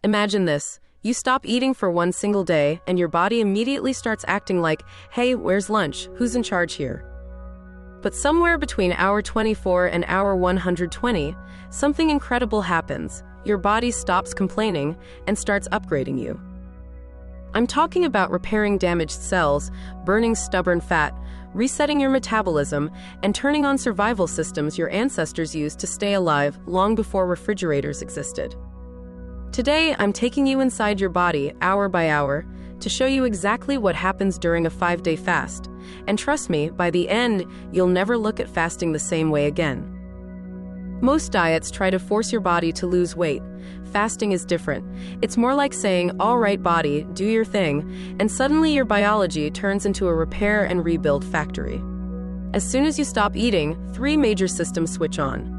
Imagine this. You stop eating for one single day, and your body immediately starts acting like, hey, where's lunch? Who's in charge here? But somewhere between hour 24 and hour 120, something incredible happens. Your body stops complaining and starts upgrading you. I'm talking about repairing damaged cells, burning stubborn fat, resetting your metabolism, and turning on survival systems your ancestors used to stay alive long before refrigerators existed. Today, I'm taking you inside your body, hour by hour, to show you exactly what happens during a 5-day fast. And trust me, by the end, you'll never look at fasting the same way again. Most diets try to force your body to lose weight. Fasting is different. It's more like saying, all right, body, do your thing, and suddenly your biology turns into a repair and rebuild factory. As soon as you stop eating, 3 major systems switch on.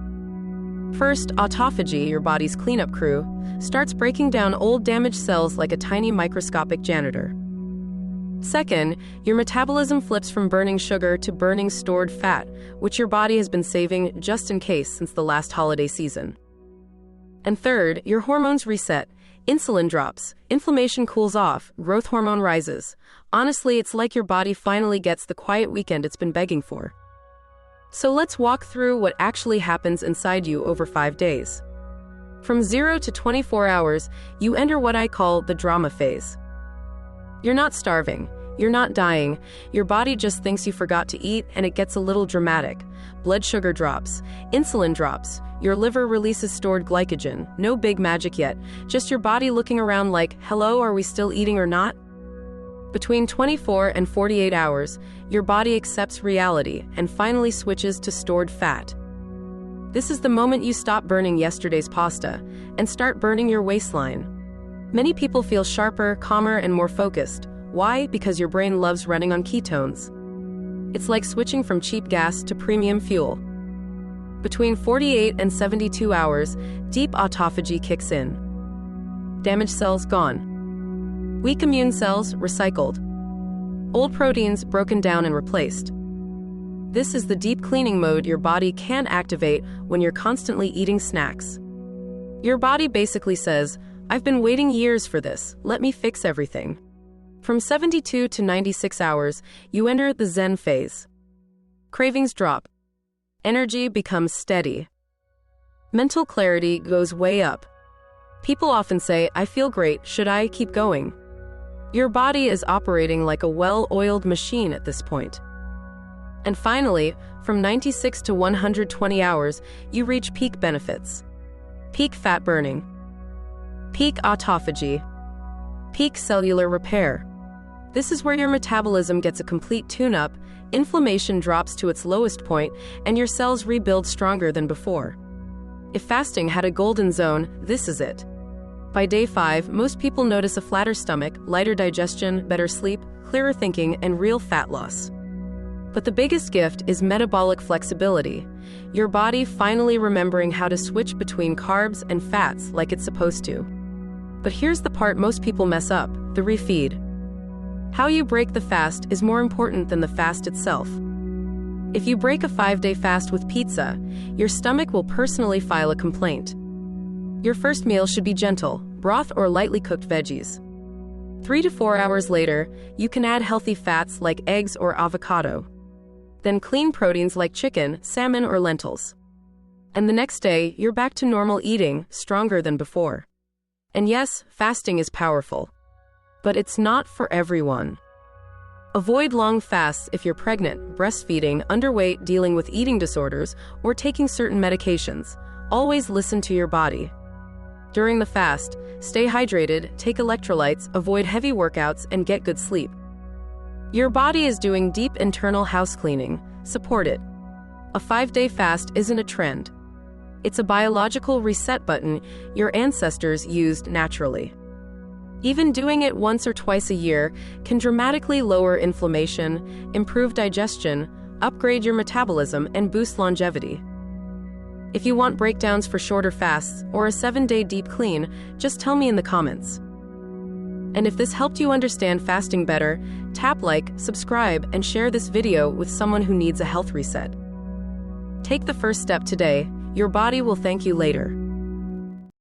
First, autophagy, your body's cleanup crew, starts breaking down old damaged cells like a tiny microscopic janitor. Second, your metabolism flips from burning sugar to burning stored fat, which your body has been saving just in case since the last holiday season. And third, your hormones reset. Insulin drops, inflammation cools off, growth hormone rises. Honestly, it's like your body finally gets the quiet weekend it's been begging for. So let's walk through what actually happens inside you over 5 days. From 0 to 24 hours, you enter what I call the drama phase. You're not starving. You're not dying. Your body just thinks you forgot to eat, and it gets a little dramatic. Blood sugar drops. Insulin drops. Your liver releases stored glycogen. No big magic yet. Just your body looking around like, hello, are we still eating or not? Between 24 and 48 hours, your body accepts reality and finally switches to stored fat. This is the moment you stop burning yesterday's pasta and start burning your waistline. Many people feel sharper, calmer, and more focused. Why? Because your brain loves running on ketones. It's like switching from cheap gas to premium fuel. Between 48 and 72 hours, deep autophagy kicks in. Damaged cells gone. Weak immune cells recycled. Old proteins broken down and replaced. This is the deep cleaning mode your body can activate when you're constantly eating snacks. Your body basically says, I've been waiting years for this, let me fix everything. From 72 to 96 hours, you enter the Zen phase. Cravings drop. Energy becomes steady. Mental clarity goes way up. People often say, I feel great, should I keep going? Your body is operating like a well-oiled machine at this point. And finally, from 96 to 120 hours, you reach peak benefits. Peak fat burning. Peak autophagy. Peak cellular repair. This is where your metabolism gets a complete tune-up, inflammation drops to its lowest point, and your cells rebuild stronger than before. If fasting had a golden zone, this is it. By day 5, most people notice a flatter stomach, lighter digestion, better sleep, clearer thinking, and real fat loss. But the biggest gift is metabolic flexibility. Your body finally remembering how to switch between carbs and fats like it's supposed to. But here's the part most people mess up, the refeed. How you break the fast is more important than the fast itself. If you break a 5-day fast with pizza, your stomach will personally file a complaint. Your first meal should be gentle, broth or lightly cooked veggies. 3 to 4 hours later, you can add healthy fats like eggs or avocado. Then clean proteins like chicken, salmon, or lentils. And the next day, you're back to normal eating, stronger than before. And yes, fasting is powerful. But it's not for everyone. Avoid long fasts if you're pregnant, breastfeeding, underweight, dealing with eating disorders, or taking certain medications. Always listen to your body. During the fast, stay hydrated, take electrolytes, avoid heavy workouts, and get good sleep. Your body is doing deep internal house cleaning. Support it. A 5-day fast isn't a trend. It's a biological reset button your ancestors used naturally. Even doing it once or twice a year can dramatically lower inflammation, improve digestion, upgrade your metabolism, and boost longevity. If you want breakdowns for shorter fasts or a 7-day deep clean, just tell me in the comments. And if this helped you understand fasting better, tap like, subscribe, and share this video with someone who needs a health reset. Take the first step today. Your body will thank you later.